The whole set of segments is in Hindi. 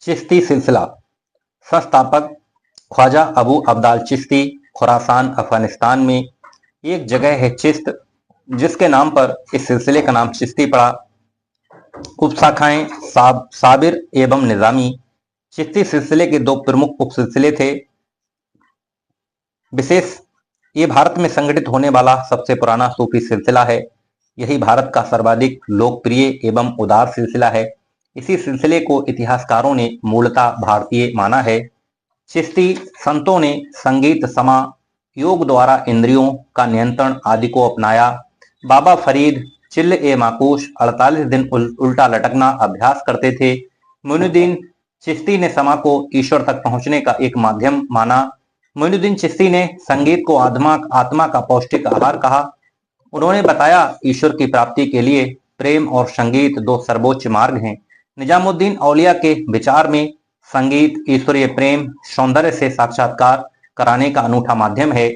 चिश्ती सिलसिला। संस्थापक ख्वाजा अबू अब्दाल चिश्ती। खुरासान अफगानिस्तान में एक जगह है चिश्त, जिसके नाम पर इस सिलसिले का नाम चिश्ती पड़ा। उपशाखाएं साबिर एवं निजामी। चिश्ती सिलसिले के दो प्रमुख उप सिलसिले थे। विशेष ये भारत में संगठित होने वाला सबसे पुराना सूफी सिलसिला है। यही भारत का सर्वाधिक लोकप्रिय एवं उदार सिलसिला है। इसी सिलसिले को इतिहासकारों ने मूलतः भारतीय माना है। चिश्ती संतों ने संगीत, समा, योग द्वारा इंद्रियों का नियंत्रण आदि को अपनाया। बाबा फरीद चिल्ल ए माकूश 48 दिन उल्टा लटकना अभ्यास करते थे। मोइनुद्दीन चिश्ती ने समा को ईश्वर तक पहुंचने का एक माध्यम माना। मोइनुद्दीन चिश्ती ने संगीत को आत्मा का पौष्टिक आहार कहा। उन्होंने बताया ईश्वर की प्राप्ति के लिए प्रेम और संगीत दो सर्वोच्च मार्ग हैं। निजामुद्दीन औलिया के विचार में संगीत ईश्वरीय प्रेम, सौंदर्य से साक्षात्कार कराने का अनूठा माध्यम है।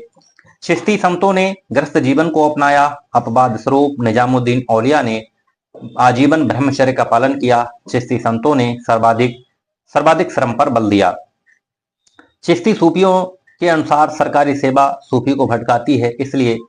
चिश्ती संतों ने गृहस्थ जीवन को अपनाया। अपवाद स्वरूप निजामुद्दीन औलिया ने आजीवन ब्रह्मचर्य का पालन किया। चिश्ती संतों ने सर्वाधिक श्रम पर बल दिया। चिश्ती सूफियों के अनुसार सरकारी सेवा सूफी को भटकाती है, इसलिए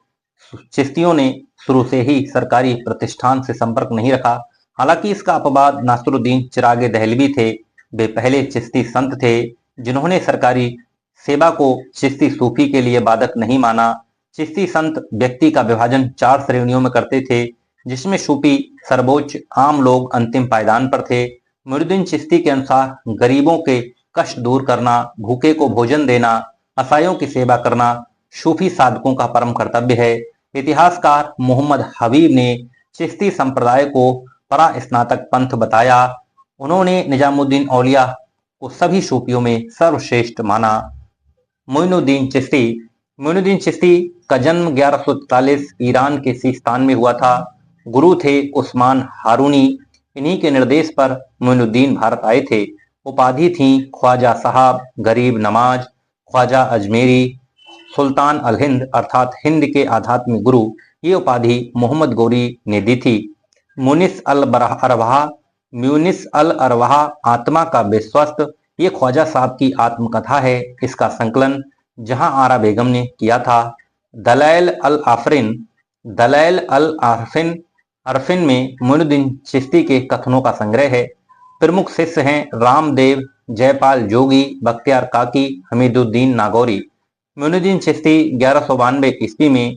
चिश्तियों ने शुरू से ही सरकारी प्रतिष्ठान से संपर्क नहीं रखा। हालांकि इसका अपवाद नासरुद्दीन चिरागे दहलवी थे। वे पहले चिश्ती संत थे जिन्होंने सरकारी सेवा को चिश्ती सूफी के लिए बाधक नहीं माना। चिश्ती संत व्यक्ति का विभाजन 4 श्रेणियों में करते थे, जिसमें सूफी सर्वोच्च, आम लोग अंतिम पायदान पर थे। मोइनुद्दीन चिश्ती के अनुसार गरीबों के कष्ट दूर करना, भूखे को भोजन देना, असहायों की सेवा करना सूफी साधकों का परम कर्तव्य है। इतिहासकार मोहम्मद हबीब ने चिश्ती संप्रदाय को परास्नातक पंथ बताया। उन्होंने निजामुद्दीन औलिया को सभी सूफियों में सर्वश्रेष्ठ माना। मोइनुद्दीन चिश्ती का जन्म 1143 ईरान के सीस्तान में हुआ था। गुरु थे उस्मान हारूनी। इन्हीं के निर्देश पर मोइनुद्दीन भारत आए थे। उपाधि थी ख्वाजा साहब, गरीब नवाज, ख्वाजा अजमेरी, सुल्तान अल हिंद अर्थात हिंद के आध्यात्मिक गुरु। ये उपाधि मोहम्मद गौरी ने दी थी। मुनिस अल अरवाह आत्मा का विश्वस्त, ये ख्वाजा साहब की आत्मकथा है। इसका संकलन जहां आरा बेगम ने किया था। दलैल अल अरफिन में मोइनुद्दीन चिश्ती के कथनों का संग्रह है। प्रमुख शिष्य हैं रामदेव, जयपाल जोगी, बख्तियार काकी, हमीदुद्दीन नागौरी। मोइनुद्दीन चिश्ती 1192 ईस्वी में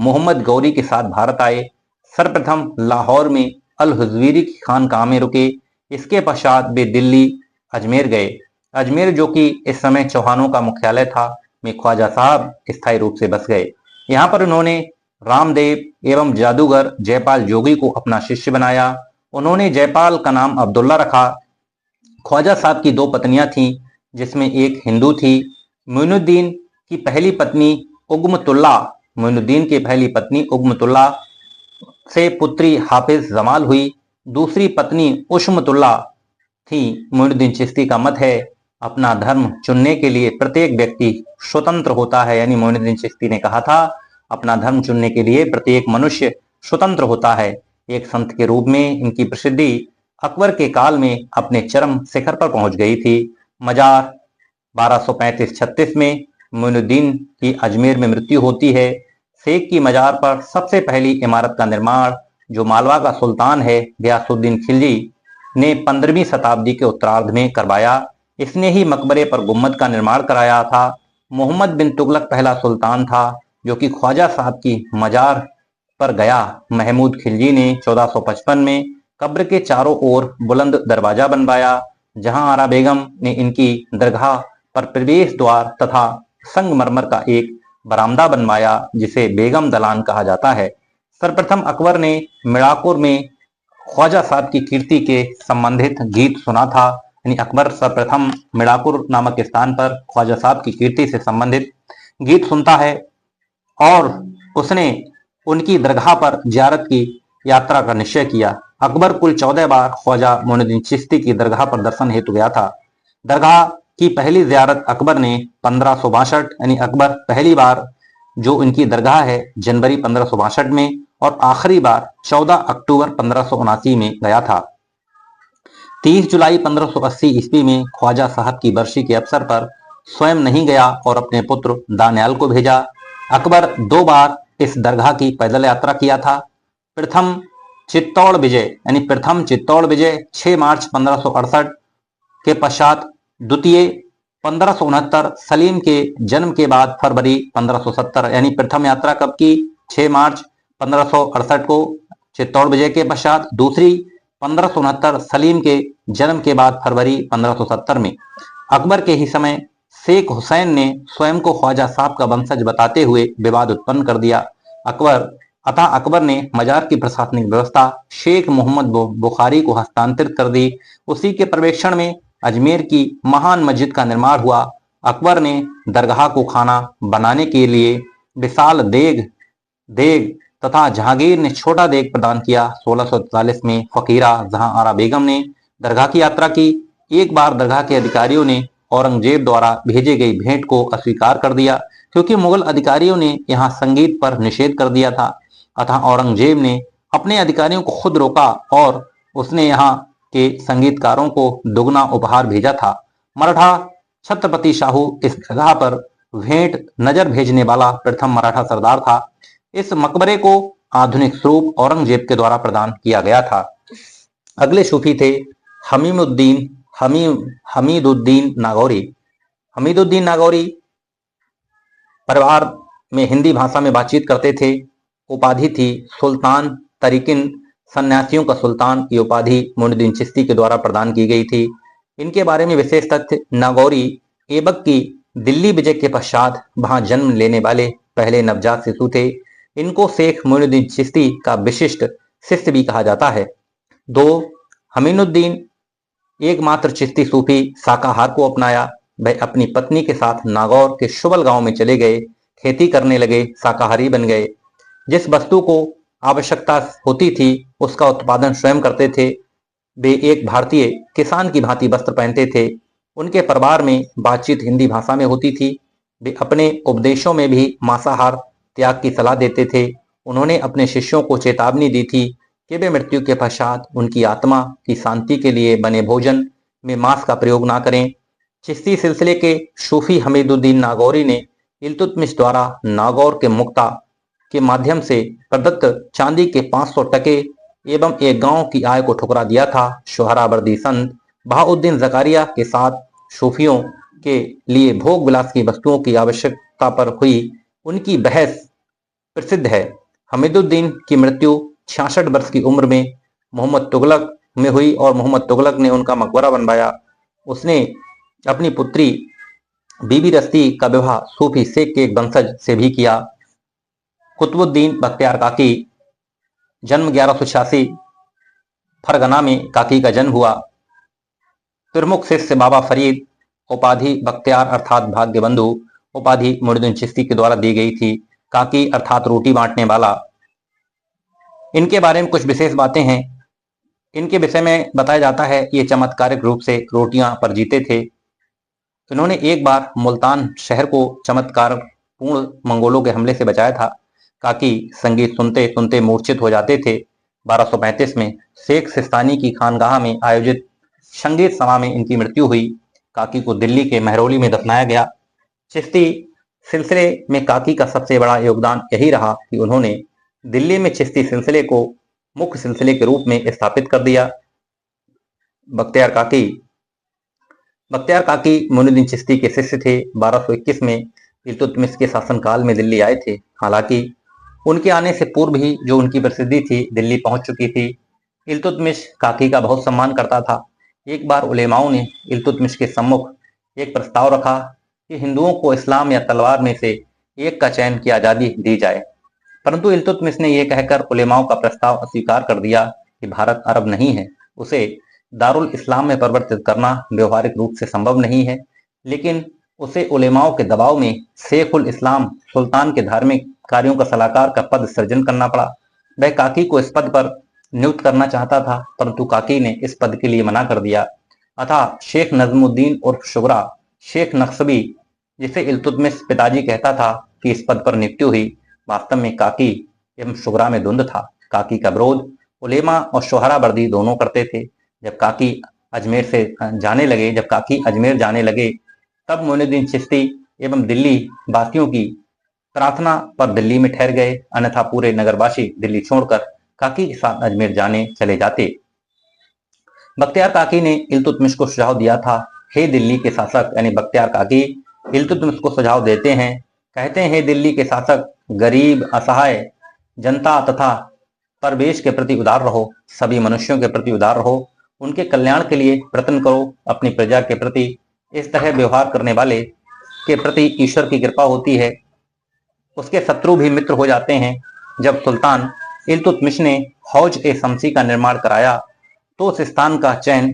मोहम्मद गौरी के साथ भारत आए। सर्वप्रथम लाहौर में अल हुज़वीरी की खानकाह में रुके। इसके पश्चात वे दिल्ली, अजमेर गए। अजमेर, जो कि इस समय चौहानों का मुख्यालय था, में ख्वाजा साहब स्थायी रूप से बस गए। यहाँ पर उन्होंने रामदेव एवं जादूगर जयपाल जोगी को अपना शिष्य बनाया। उन्होंने जयपाल का नाम अब्दुल्ला रखा। ख्वाजा साहब की 2 पत्नियां थीं, जिसमें एक हिंदू थी। मोइनुद्दीन की पहली पत्नी उग्मतुल्ला से पुत्री हाफिज जमाल हुई। दूसरी पत्नी उश्मतुल्ला थी। मोइनुद्दीन चिश्ती का मत है अपना धर्म चुनने के लिए प्रत्येक व्यक्ति स्वतंत्र होता है। यानी मोइनुद्दीन चिश्ती ने कहा था अपना धर्म चुनने के लिए प्रत्येक मनुष्य स्वतंत्र होता है। एक संत के रूप में इनकी प्रसिद्धि अकबर के काल में अपने चरम शिखर पर पहुंच गई थी। मजार 1235-36 में मोइनुद्दीन की अजमेर में मृत्यु होती है। शेख की मजार पर सबसे पहली इमारत का निर्माण, जो मालवा का सुल्तान है गयासुद्दीन खिलजी ने 15वीं शताब्दी के उत्तरार्ध में करवाया। इसने ही मकबरे पर गुम्मद का निर्माण कराया था। मोहम्मद बिन तुगलक पहला सुल्तान था जो कि ख्वाजा साहब की मजार पर गया। महमूद खिलजी ने 1455 में कब्र के चारों ओर बुलंद दरवाजा बनवाया, जहां आरा बेगम ने इनकी दरगाह पर प्रवेश द्वार तथा संगमरमर का एक बरामदा बनवाया, जिसे बेगम दलान कहा जाता है। सर्वप्रथम अकबर ने मिड़ाकुर में ख्वाजा साहब की कीर्ति के संबंधित गीत सुना था। यानी अकबर सर्वप्रथम मिड़ाकुर नामक स्थान पर ख्वाजा साहब की कीर्ति से संबंधित गीत सुनता है और उसने उनकी दरगाह पर जियारत की यात्रा का निश्चय किया। अकबर कुल 14 बार ख्वाजा मोइनुद्दीन चिश्ती की दरगाह पर दर्शन हेतु गया था। दरगाह की पहली जियारत अकबर ने 1562 यानी अकबर पहली बार जो इनकी दरगाह है जनवरी 1562 में और आखिरी बार 14 अक्टूबर 1579 में गया था। 30 जुलाई 1580 ईस्वी में ख्वाजा साहब की बरसी के अवसर पर स्वयं नहीं गया और अपने पुत्र दानियाल को भेजा। अकबर 2 बार इस दरगाह की पैदल यात्रा किया था। प्रथम चित्तौड़ विजय 6 मार्च 1568 के पश्चात, द्वितीय 1569 सलीम के जन्म के बाद फरवरी 1570, यानी प्रथम यात्रा कब की? 6 मार्च 1568 को चित्तौड़ विजय के पश्चात, दूसरी 1569 सलीम के जन्म के बाद फरवरी 1570 में। अकबर के ही समय शेख हुसैन ने स्वयं को ख्वाजा साहब का वंशज बताते हुए विवाद उत्पन्न कर दिया। अकबर ने मजार की प्रशासनिक व्यवस्था शेख मोहम्मद बुखारी को हस्तांतरित कर दी। उसी के पर्यवेक्षण में अजमेर की महान मस्जिद का निर्माण हुआ। अकबर ने दरगाह को खाना बनाने के लिए विशाल देग तथा जहांगीर ने छोटा देग प्रदान किया। 1643 में फकीरा जहां आरा बेगम ने दरगाह की यात्रा की। एक बार दरगाह के अधिकारियों ने औरंगजेब द्वारा भेजे गई भेंट को अस्वीकार कर दिया, क्योंकि मुगल अधिकारियों ने यहां संगीत पर निषेध कर दिया था। अतः औरंगजेब ने अपने अधिकारियों को खुद रोका और उसने यहाँ के संगीतकारों को दुगना उपहार भेजा था। मराठा छत्रपति शाहू इस दरगाह पर भेंट नजर भेजने वाला प्रथम मराठा सरदार था। इस मकबरे को आधुनिक स्वरूप औरंगजेब के द्वारा प्रदान किया गया था। अगले सूफी थे हमीदुद्दीन नागौरी। हमीदुद्दीन नागौरी परिवार में हिंदी भाषा में बातचीत करते थे। उपाधि थी सुल्तान तरीकिन, सन्यासियों का सुल्तान। ये उपाधि मोइनुद्दीन चिश्ती के द्वारा प्रदान की गई थी। इनके बारे में विशेष तथ्य, नागौरी ऐबक की दिल्ली विजय के पश्चात वहां जन्म लेने वाले पहले नवजात शिशु थे। इनको शेख मोइनुद्दीन चिश्ती का विशिष्ट शिष्य भी कहा जाता है। 2 हमीनुद्दीन एकमात्र चिश्ती सूफी शाकाहार को अपनाया। वह अपनी पत्नी के साथ नागौर के शुबल गांव में चले गए, खेती करने लगे, शाकाहारी बन गए। जिस वस्तु को आवश्यकता होती थी उसका उत्पादन स्वयं करते थे। वे एक भारतीय किसान की भांति वस्त्र पहनते थे। उनके परिवार में बातचीत हिंदी भाषा में होती थी। वे अपने उपदेशों में भी मांसाहार त्याग की सलाह देते थे। उन्होंने अपने शिष्यों को चेतावनी दी थी कि वे मृत्यु के पश्चात उनकी आत्मा की शांति के लिए बने भोजन में मांस का प्रयोग ना करें। चिश्ती सिलसिले के सूफी हमीदुद्दीन नागौरी ने इल्तुतमिश द्वारा नागौर के मुक्ता के माध्यम से प्रदत्त चांदी के 500 टके एवं एक गांव की आय को ठुकरा दिया था। सोहरावर्दी संत बहाउद्दीन जकारिया के साथ सूफियों के लिए भोग विलास की वस्तुओं की आवश्यकता पर हुई उनकी बहस प्रसिद्ध है। हमीदुद्दीन की मृत्यु 66 वर्ष की उम्र में मोहम्मद तुगलक में हुई और मोहम्मद तुगलक ने उनका मकबरा बनवाया। उसने अपनी पुत्री बीबी रस्ती का विवाह सूफी शेख के एक वंशज से भी किया। कुतुबुद्दीन बख्तियार काकी, जन्म 1186, फरगना में काकी का जन्म हुआ। प्रमुख शिष्य बाबा फरीद, उपाधि बख्तियार अर्थात भाग्य बंधु, उपाधि मोइनुद्दीन चिश्ती के द्वारा दी गई थी। काकी अर्थात रोटी बांटने वाला। इनके बारे में कुछ विशेष बातें हैं। इनके विषय में बताया जाता है ये चमत्कारिक रूप से रोटियां पर जीते थे। इन्होंने एक बार मुल्तान शहर को चमत्कार पूर्ण मंगोलों के हमले से बचाया था। काकी संगीत सुनते सुनते मूर्छित हो जाते थे। 1235 में शेख सिस्तानी की खानगाह में आयोजित संगीत सभा में इनकी मृत्यु हुई। काकी को दिल्ली के महरौली में दफनाया गया। चिश्ती सिलसिले में काकी का सबसे बड़ा योगदान यही रहा कि उन्होंने दिल्ली में चिश्ती सिलसिले को मुख्य सिलसिले के रूप में स्थापित कर दिया। बख्तियार काकी मोइनुद्दीन चिश्ती के शिष्य थे। 1221 में इल्तुतमिश के शासनकाल में दिल्ली आए थे। हालांकि उनके आने से पूर्व ही जो उनकी प्रसिद्धि थी दिल्ली पहुंच चुकी थी। इल्तुतमिश काकी का बहुत सम्मान करता था। एक बार उलेमाओं ने इल्तुतमिश के सम्मुख एक प्रस्ताव रखा कि हिंदुओं को इस्लाम या तलवार में से एक का चयन की आज़ादी दी जाए, परंतु इल्तुतमिश ने यह कहकर उलेमाओं का प्रस्ताव अस्वीकार कर दिया कि भारत अरब नहीं है, उसे दारुल इस्लाम में परिवर्तित करना व्यवहारिक रूप से संभव नहीं है। लेकिन उसे उलेमाओं के दबाव में शेखुल इस्लाम सुल्तान के धार्मिक कार्यों का सलाहकार का पद सृजन करना पड़ा। वह काकी को इस पद पर नियुक्त करना चाहता था, परंतु काकी ने इस पद के लिए मना कर दिया। अतः शेख नजमुद्दीन उर्फ शुगरा, शेख नक्शबी, जिसे इल्तुतमिश पिताजी कहता था, कि इस पद पर नियुक्ति हुई। वास्तव में काकी एवं शुगरा में द्वंद्व था। काकी का विरोध उलेमा और सोहरावर्दी दोनों करते थे। जब काकी अजमेर से जाने लगे, जब काकी अजमेर जाने लगे, तब मोइनुद्दीन चिश्ती एवं दिल्ली वासियों की प्रार्थना पर दिल्ली में ठहर गए, अन्यथा पूरे नगरवासी दिल्ली छोड़कर काकी के साथ अजमेर जाने चले जाते। बख्तियार काकी ने इल्तुतमिश को सुझाव दिया था। हे दिल्ली के शासक, यानी बख्तियार काकी इल्तुतमिश को सुझाव देते हैं, कहते हैं, हे दिल्ली के शासक, गरीब, असहाय जनता तथा परवेश के प्रति उदार रहो, सभी मनुष्यों के प्रति उदार रहो, उनके कल्याण के लिए प्रयत्न करो। अपनी प्रजा के प्रति इस तरह व्यवहार करने वाले के प्रति ईश्वर की कृपा होती है, उसके शत्रु भी मित्र हो जाते हैं। जब सुल्तान इल्तुतमिश ने हौज ए शमसी का निर्माण कराया तो उस स्थान का चयन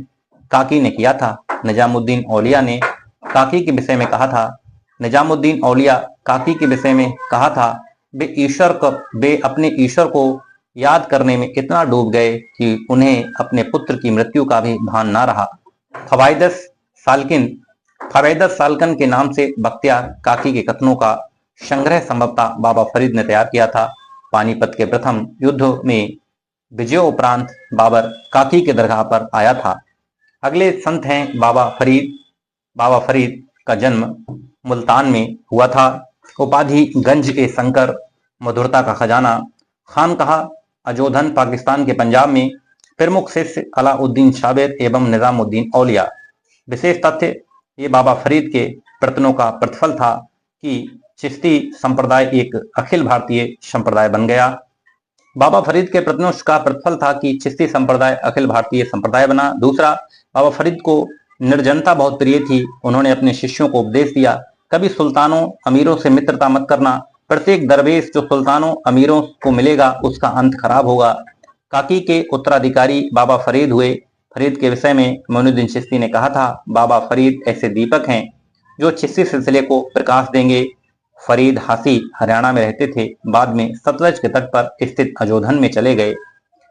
काकी ने किया था। निजामुद्दीन औलिया ने काकी के विषय में कहा था, निजामुद्दीन औलिया काकी के विषय में कहा था, वे अपने ईश्वर को याद करने में इतना डूब गए कि उन्हें अपने पुत्र की मृत्यु का भी भान ना रहा। फवैदस सालकन के नाम से बख्तियार काकी के कथनों का संग्रह संभवतः बाबा फरीद ने तैयार किया था। पानीपत के प्रथम युद्ध में विजयोपरांत बाबर काकी के दरगाह पर आया था। अगले संत हैं बाबा फरीद। बाबा फरीद का जन्म मुल्तान में हुआ था। उपाधि गंज ए शंकर, मधुरता का खजाना, खानकहा अजोधन, पाकिस्तान के पंजाब में। प्रमुख शिष्य अलाउद्दीन शाबिर एवं निजामुद्दीन औलिया। विशेष तथ्य, ये बाबा फरीद के प्रयत्नों का प्रतिफल था कि चिश्ती संप्रदाय एक अखिल भारतीय संप्रदाय बन गया। बाबा फरीद के प्रयत्नों का प्रतिफल था कि चिश्ती संप्रदाय अखिल भारतीय संप्रदाय बना। दूसरा, बाबा फरीद को निर्जनता बहुत प्रिय थी। उन्होंने अपने शिष्यों को उपदेश दिया, कभी सुल्तानों अमीरों से मित्रता मत करना। प्रत्येक दरवेश जो सुल्तानों अमीरों को मिलेगा उसका अंत खराब होगा। काकी के उत्तराधिकारी बाबा फरीद हुए। फरीद के विषय में मोइनुद्दीन चिश्ती ने कहा था, बाबा फरीद ऐसे दीपक हैं जो चिश्ती सिलसिले को प्रकाश देंगे। फरीद हासी हरियाणा में रहते थे, बाद में सतलज के तट पर स्थित अजोधन में चले गए।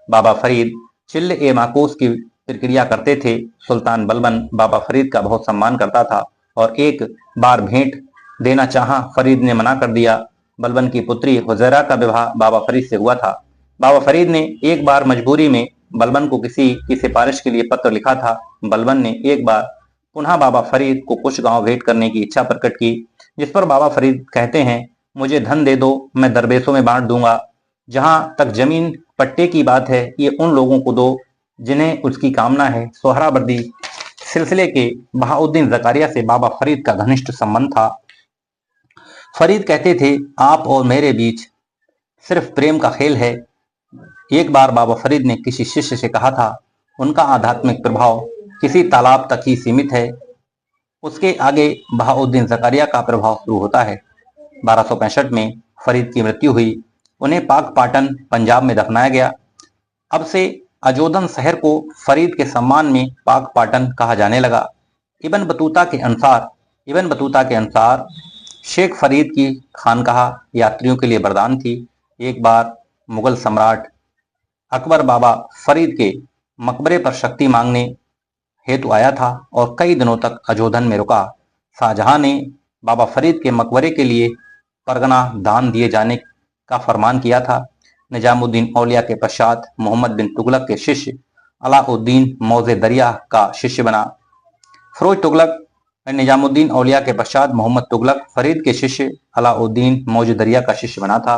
बाबा फरीद चिल्ल ए माकूस की प्रक्रिया करते थे। सुल्तान बलबन बाबा फरीद का बहुत सम्मान करता था और एक बार भेंट देना चाहा, फरीद ने मना कर दिया। बलबन की पुत्री हुजैरा का विवाह बाबा फरीद से हुआ था। बाबा फरीद ने एक बार मजबूरी में बलबन को किसी की सिफारिश के लिए पत्र लिखा था। बलबन ने एक बार पुनः बाबा फरीद को कुछ गांव भेंट करने की इच्छा प्रकट की, जिस पर बाबा फरीद कहते हैं, मुझे धन दे दो, मैं दरवेशों में बांट दूंगा। जहां तक जमीन पट्टे की बात है, ये उन लोगों को दो जिन्हें उसकी कामना है। सोहरावर्दी सिलसिले के बहाउद्दीन जकारिया से बाबा फरीद का घनिष्ठ संबंध था। फरीद कहते थे, आप और मेरे बीच सिर्फ प्रेम का खेल है। एक बार बाबा फरीद ने किसी शिष्य से कहा था, उनका आध्यात्मिक प्रभाव किसी तालाब तक ही सीमित है, उसके आगे बहाउद्दीन जकारिया का प्रभाव शुरू होता है। 1265 में फरीद की मृत्यु हुई। उन्हें पाक पाटन पंजाब में दफनाया गया। अब से अजोधन शहर को फरीद के सम्मान में पाक पाटन कहा जाने लगा। इब्न बतूता के अनुसार शेख फरीद की खानकाहा यात्रियों के लिए वरदान थी। एक बार मुगल सम्राट अकबर बाबा फरीद के मकबरे पर शक्ति मांगने हेतु आया था और कई दिनों तक अजोधन में रुका। शाहजहां ने बाबा फरीद के मकबरे के लिए परगना दान दिए जाने का फरमान किया था। निजामुद्दीन औलिया के पश्चात मोहम्मद बिन तुगलक के शिष्य अलाउद्दीन मौजे दरिया का शिष्य बना। फिरोज तुगलक निजामुद्दीन औलिया के पश्चात मोहम्मद तुगलक फरीद के शिष्य अलाउद्दीन मौजे दरिया का शिष्य बना था।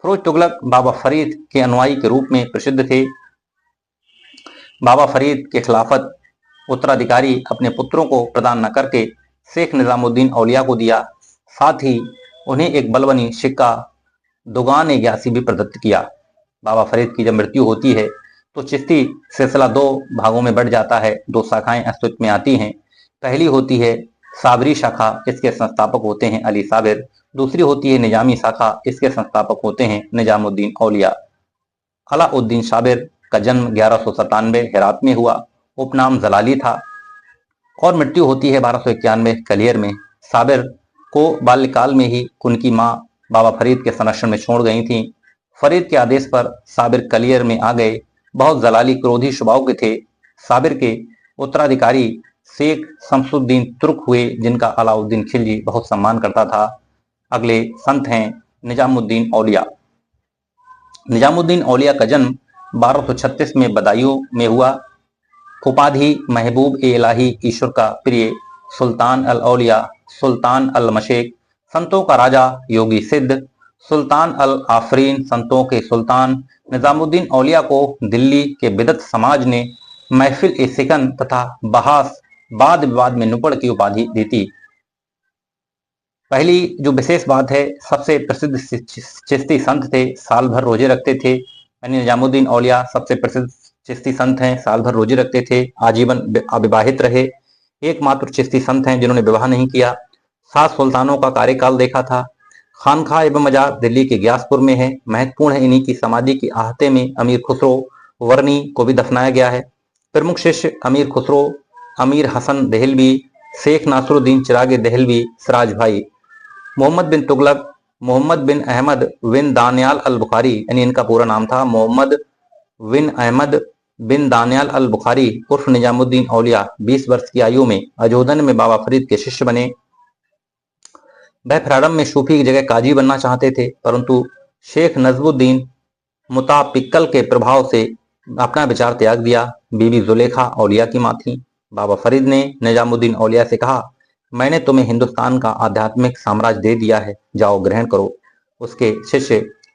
फिरोज तुगलक बाबा फरीद के अनुयायी के रूप में प्रसिद्ध थे। बाबा फरीद के खिलाफत उत्तराधिकारी अपने पुत्रों को प्रदान न करके शेख निजामुद्दीन औलिया को दिया। साथ ही उन्हें एक बलबनी सिक्का दुगान ग्यासी भी प्रदत्त किया। बाबा फरीद की जब मृत्यु होती है तो चिश्ती सिलसिला दो भागों में बढ़ जाता है। दो शाखाएं अस्तित्व में आती हैं। पहली होती है साबरी शाखा, इसके संस्थापक होते हैं अली साबिर। दूसरी होती है निजामी शाखा, इसके संस्थापक होते हैं निजामुद्दीन औलिया। अलाउद्दीन साबिर का जन्म 1197 हेरात में हुआ। उपनाम जलाली था और मृत्यु होती है 1291 कलियर में। साबिर को बाल्यकाल में ही उनकी मां बाबा फरीद के संरक्षण में छोड़ गई थीं। फरीद के आदेश पर साबिर कलियर में आ गए। बहुत जलाली क्रोधी स्वभाव के थे। साबिर के उत्तराधिकारी शेख शमसुद्दीन तुर्क हुए, जिनका अलाउद्दीन खिलजी बहुत सम्मान करता था। अगले संत हैं निजामुद्दीन औलिया। निजामुद्दीन औलिया का जन्म 1236 में बदायूं में हुआ। उपाधि महबूब ए इलाही ईश्वर का प्रिय, सुल्तान अल औलिया, सुल्तान अल मशेक संतों का राजा, योगी सिद्ध, सुल्तान अल आफरीन संतों के सुल्तान। निजामुद्दीन औलिया को दिल्ली के बिदत समाज ने महफिल ए सिकन तथा बहास वाद विवाद में नुपड़ की उपाधि दी थी। पहली जो विशेष बात है, सबसे प्रसिद्ध चिश्ती संत थे, साल भर रोजे रखते थे। यानी निजामुद्दीन औलिया सबसे प्रसिद्ध चिश्ती संत हैं, साल भर रोजे रखते थे, आजीवन अविवाहित रहे, एकमात्र चिश्ती संत हैं जिन्होंने विवाह नहीं किया। 7 सुल्तानों का कार्यकाल देखा था। खानखा एवं मजार दिल्ली के ग्यासपुर में है। महत्वपूर्ण है, इन्हीं की समाधि की आहते में अमीर खुसरो वर्णी को भी दफनाया गया है। प्रमुख शिष्य अमीर खुसरो, अमीर हसन देहलवी, शेख नासरुद्दीन चिरागे देहलवी, सिराज भाई, मोहम्मद बिन तुगलक, मोहम्मद बिन अहमद बिन दानियाल अल बुखारी, यानी इनका पूरा नाम था मोहम्मद बिन अहमद बिन दानियाल अल बुखारी उर्फ निजामुद्दीन औलिया 20 वर्ष की आयु में अजोधन में बाबा फरीद के शिष्य बने। वह प्रारंभ में सूफी की जगह काजी बनना चाहते थे, परंतु शेख नजमुद्दीन मुतापिक्कल के प्रभाव से अपना विचार त्याग दिया। बीबी जुलेखा औलिया की मां थी। बाबा फरीद ने निजामुद्दीन औलिया से कहा, मैंने तुम्हें हिंदुस्तान का आध्यात्मिक साम्राज्य दे दिया है, जाओ ग्रहण करो।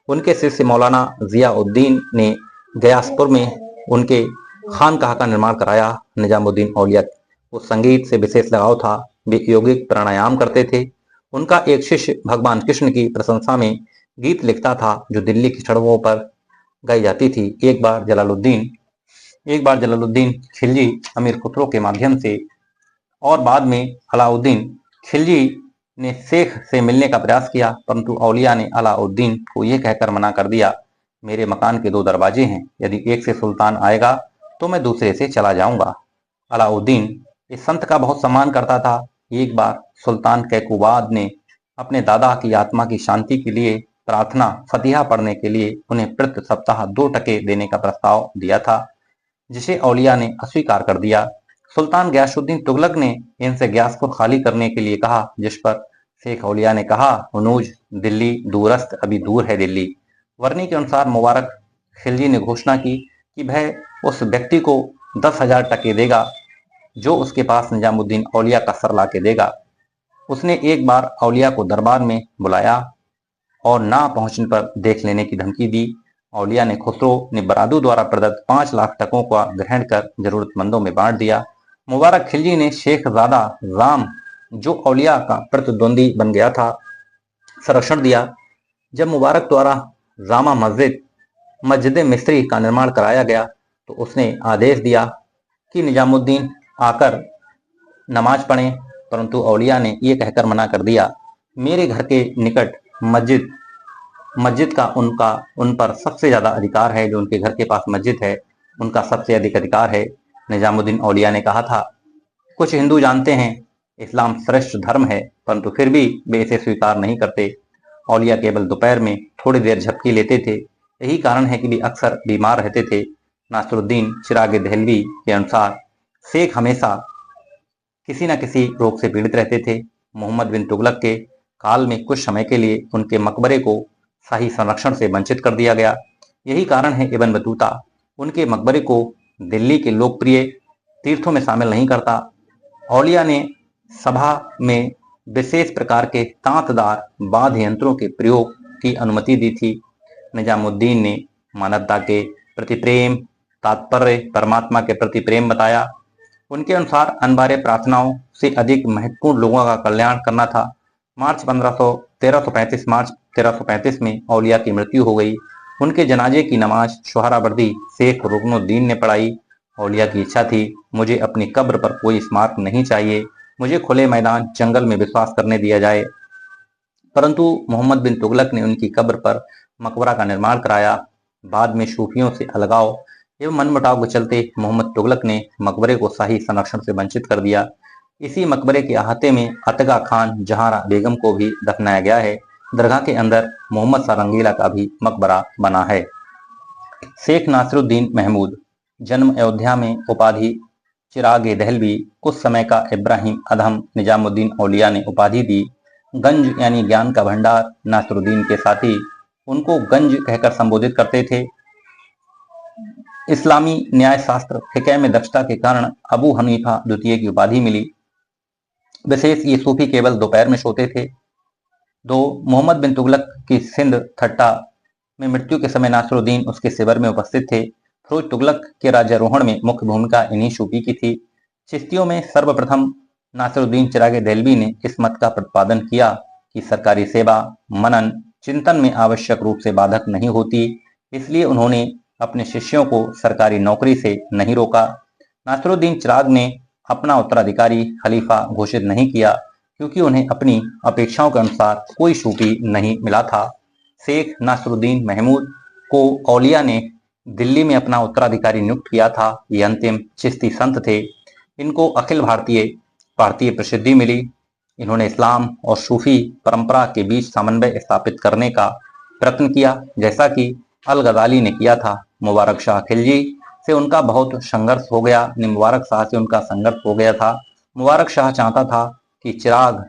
उनके शिष्य मौलाना जियाउद्दीन ने गयासपुर में उनके खानकाह का निर्माण कराया। निजामुद्दीन औलिया को संगीत से विशेष लगाव था, वे योगिक प्राणायाम करते थे। उनका एक शिष्य भगवान कृष्ण की प्रशंसा में गीत लिखता था, जो दिल्ली की सड़कों पर गाई जाती थी। एक बार जलालुद्दीन खिलजी अमीर खुसरो के माध्यम से और बाद में अलाउद्दीन खिलजी ने शेख से मिलने का प्रयास किया, परंतु औलिया ने अलाउद्दीन को यह कहकर मना कर दिया, मेरे मकान के 2 दरवाजे हैं, यदि एक से सुल्तान आएगा तो मैं दूसरे से चला जाऊंगा। अलाउद्दीन इस संत का बहुत सम्मान करता था। एक बार सुल्तान कैकुबाद ने अपने दादा की आत्मा की शांति के लिए प्रार्थना फतिहा पढ़ने के लिए उन्हें प्रति सप्ताह 2 टके देने का प्रस्ताव दिया था, जिसे औलिया ने अस्वीकार कर दिया। सुल्तान गयासुद्दीन तुगलक ने इनसे ग्यासपुर खाली करने के लिए कहा, जिस पर शेख औलिया ने कहा, हुनूज दिल्ली दूरस्थ, अभी दूर है दिल्ली। वर्णी के अनुसार मुबारक खिलजी ने घोषणा की कि वह उस व्यक्ति को 10,000 टके देगा जो उसके पास निजामुद्दीन औलिया का सर ला के देगा। उसने एक बार औलिया को दरबार में बुलाया और ना पहुंचने पर देख लेने की धमकी दी। औलिया ने खुसरो ने बरादू द्वारा प्रदत्त 5 लाख टकों का ग्रहण कर जरूरतमंदों में बांट दिया। मुबारक खिलजी ने शेखजादा राम, जो औलिया का प्रतिद्वंदी बन गया था, संरक्षण दिया। जब मुबारक द्वारा जामा मस्जिद मिस्री का निर्माण कराया गया तो उसने आदेश दिया कि निजामुद्दीन आकर नमाज पढ़ें, परंतु औलिया ने यह कहकर मना कर दिया, मेरे घर के निकट मस्जिद का उन पर सबसे ज्यादा अधिकार है, जो उनके घर के पास मस्जिद है उनका सबसे अधिक अधिकार है। निजामुद्दीन औलिया ने कहा था, कुछ हिंदू जानते हैं इस्लाम श्रेष्ठ धर्म है, परंतु फिर भी वे इसे स्वीकार नहीं करते। औलिया केवल दोपहर में थोड़ी देर झपकी लेते थे, यही कारण है कि वे अक्सर बीमार रहते थे। नासरुद्दीन चिरागे देहलवी के अनुसार शेख हमेशा किसी न किसी रोग से पीड़ित रहते थे। मोहम्मद बिन तुगलक के काल में कुछ समय के लिए उनके मकबरे को शाही संरक्षण से वंचित कर दिया गया। यही कारण है इब्न बतूता उनके मकबरे को दिल्ली के लोकप्रिय तीर्थों में शामिल नहीं करता। औलिया ने सभा में विशेष प्रकार के तांतदार वाद्य यंत्रों के प्रयोग की अनुमति दी थी। निजामुद्दीन ने मानवता के प्रति प्रेम, तात्पर्य परमात्मा के प्रति प्रेम बताया। उनके अनुसार अनबारे प्रार्थनाओं से अधिक महत्वपूर्ण लोगों का कल्याण करना था। मार्च 1335 में औलिया की मृत्यु हो गई। उनके जनाजे की नमाज शोहरावर्दी शेख रुकनुद्दीन ने पढ़ाई। औलिया की इच्छा थी, मुझे अपनी कब्र पर कोई स्मारक नहीं चाहिए, मुझे खुले मैदान जंगल में विश्वास करने दिया जाए। परंतु मोहम्मद बिन तुगलक ने उनकी कब्र पर मकबरा का निर्माण कराया। बाद में सूफियों से अलगाव एवं मनमुटाव के चलते मोहम्मद तुगलक ने मकबरे को शाही संरक्षण से वंचित कर दिया। इसी मकबरे के अहाते में अतगा खान जहारा बेगम को भी दफनाया गया है। दरगाह के अंदर मोहम्मद शाह रंगीला का भी मकबरा बना है। शेख नासिरुद्दीन महमूद, जन्म अयोध्या में, उपाधि चिरागे दहलवी, कुछ समय का इब्राहिम अदहम। निजामुद्दीन औलिया ने उपाधि दी गंज, यानी ज्ञान का भंडार। नासिरुद्दीन के साथी उनको गंज कहकर संबोधित करते थे। इस्लामी न्याय शास्त्र फिक़ह में दक्षता के कारण अबू हनीफा द्वितीय की उपाधि मिली। विशेष ये सूफी केवल दोपहर में सोते थे। 2. मोहम्मद बिन तुगलक की सिंध थट्टा में मृत्यु के समय नासरुद्दीन उसके शिविर में उपस्थित थे। फिरोज तुगलक के राज्यारोहण में मुख्य भूमिका इन्हीं सूफी की थी। चिश्तियों में सर्वप्रथम नासिरुद्दीन चिराग देहलवी ने इस मत का प्रतिपादन किया कि सरकारी सेवा, मनन, चिंतन में आवश्यक रूप से बाधक नहीं होती, इसलिए उन्होंने अपने शिष्यों को सरकारी नौकरी से नहीं रोका। नासिरुद्दीन चिराग ने अपना उत्तराधिकारी खलीफा घोषित नहीं किया क्योंकि उन्हें अपनी अपेक्षाओं के अनुसार कोई सूफी नहीं मिला था। शेख नासिरुद्दीन महमूद को औलिया ने दिल्ली में अपना उत्तराधिकारी नियुक्त किया था। ये अंतिम चिश्ती संत थे। इनको अखिल भारतीय प्रसिद्धि मिली। इन्होंने इस्लाम और सूफी परंपरा के बीच समन्वय स्थापित करने का प्रयत्न किया, जैसा कि अल गजाली ने किया था। मुबारक शाह खिलजी से उनका बहुत संघर्ष हो गया। मुबारक शाह से उनका संघर्ष हो गया था। मुबारक शाह चाहता था कि चिराग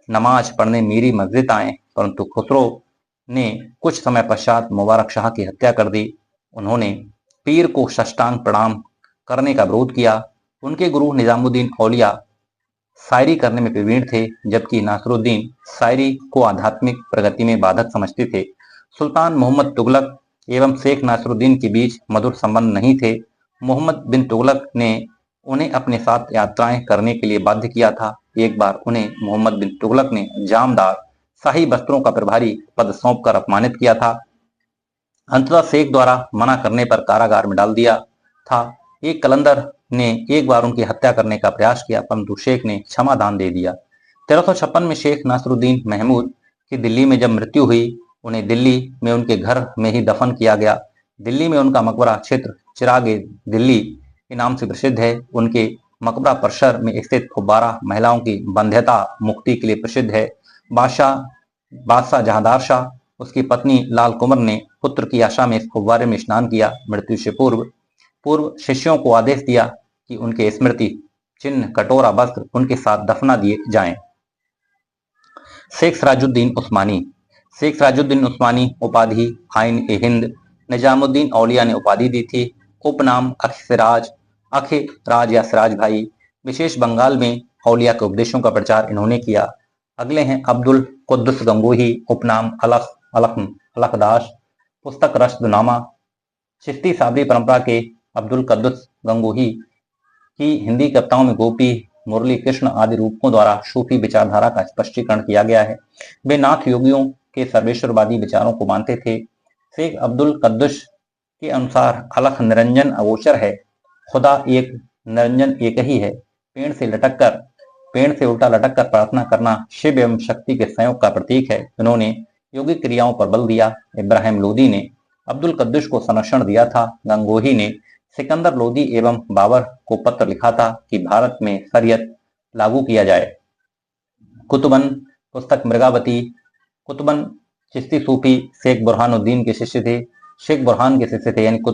नमाज पढ़ने मेरी मस्जिद आए, परंतु खुसरो ने कुछ समय पश्चात मुबारक शाह की हत्या कर दी। उन्होंने पीर को साष्टांग प्रणाम करने का विरोध किया। उनके गुरु निजामुद्दीन औलिया शायरी करने में प्रवीण थे, जबकि नासिरुद्दीन शायरी को आध्यात्मिक प्रगति में बाधक समझते थे। सुल्तान मोहम्मद तुगलक एवं शेख नासिरुद्दीन के बीच मधुर संबंध नहीं थे। मोहम्मद बिन तुगलक ने उन्हें अपने साथ यात्राएं करने के लिए बाध्य किया था। एक बार उन्हें मोहम्मद बिन तुगलक ने जामदार शाही वस्त्रों का प्रभारी पद सौंपकर अपमानित किया था। अंततः शेख द्वारा मना करने पर कारागार में डाल दिया था। एक कलंदर ने एक बार उनकी हत्या करने का प्रयास किया, परंतु शेख ने क्षमा दान दे दिया। 1356 में शेख नासिरुद्दीन महमूद की दिल्ली में जब मृत्यु हुई, उन्हें दिल्ली में उनके घर में ही दफन किया गया। दिल्ली में उनका मकबरा क्षेत्र चिरागे दिल्ली के नाम से प्रसिद्ध है। उनके मकबरा परिसर में स्थित फुब्बारा महिलाओं की बंध्यता मुक्ति के लिए प्रसिद्ध है। बादशाह जहांदार शाह, उसकी पत्नी लाल कुंवर ने पुत्र की आशा में इस फुब्बारे में स्नान किया। मृत्यु से पूर्व शिष्यों को आदेश दिया कि उनके स्मृति चिन्ह, कटोरा, वस्त्र उनके साथ दफना दिए जाएं। शेख सिराजुद्दीन उस्मानी। शेख सिराजुद्दीन उस्मानी उपाधि आइन ए हिंद निजामुद्दीन औलिया ने उपाधि दी थी। उपनाम अखे राज या सिराज भाई। विशेष बंगाल में औलिया के उपदेशों का प्रचार इन्होंने किया। अगले हैं अब्दुल कुद्दुस गंगोही, उपनाम अलखदास। पुस्तक रशदनामा। चिश्ती साबरी परंपरा के अब्दुल कुद्दुस गंगोही की हिंदी कविताओं में गोपी, मुरली कृष्ण आदि रूपों द्वारा सूफी विचारधारा का स्पष्टीकरण किया गया है। वे नाथ योगियों के सर्वेश्वरवादी विचारों को मानते थे। शेख अब्दुल कुद्दुस के अनुसार अलख निरंजन अगोचर है, खुदा एक, निरंजन एक ही है। पेड़ से उल्टा लटक कर प्रार्थना करना शिव एवं शक्ति के संयोग का प्रतीक है। उन्होंने योगिक क्रियाओं पर बल दिया। इब्राहिम लोदी ने अब्दुल कुद्दुस को संरक्षण दिया था। गंगोही ने सिकंदर लोदी एवं बाबर को पत्र लिखा था कि भारत में शरीयत लागू किया जाए। कुतुबन, पुस्तक मृगावती। कुतुबन चिश्ती सूफी शेख बुरहानुद्दीन के शिष्य थे। शेख बुरहान के शिष्य थे, यानी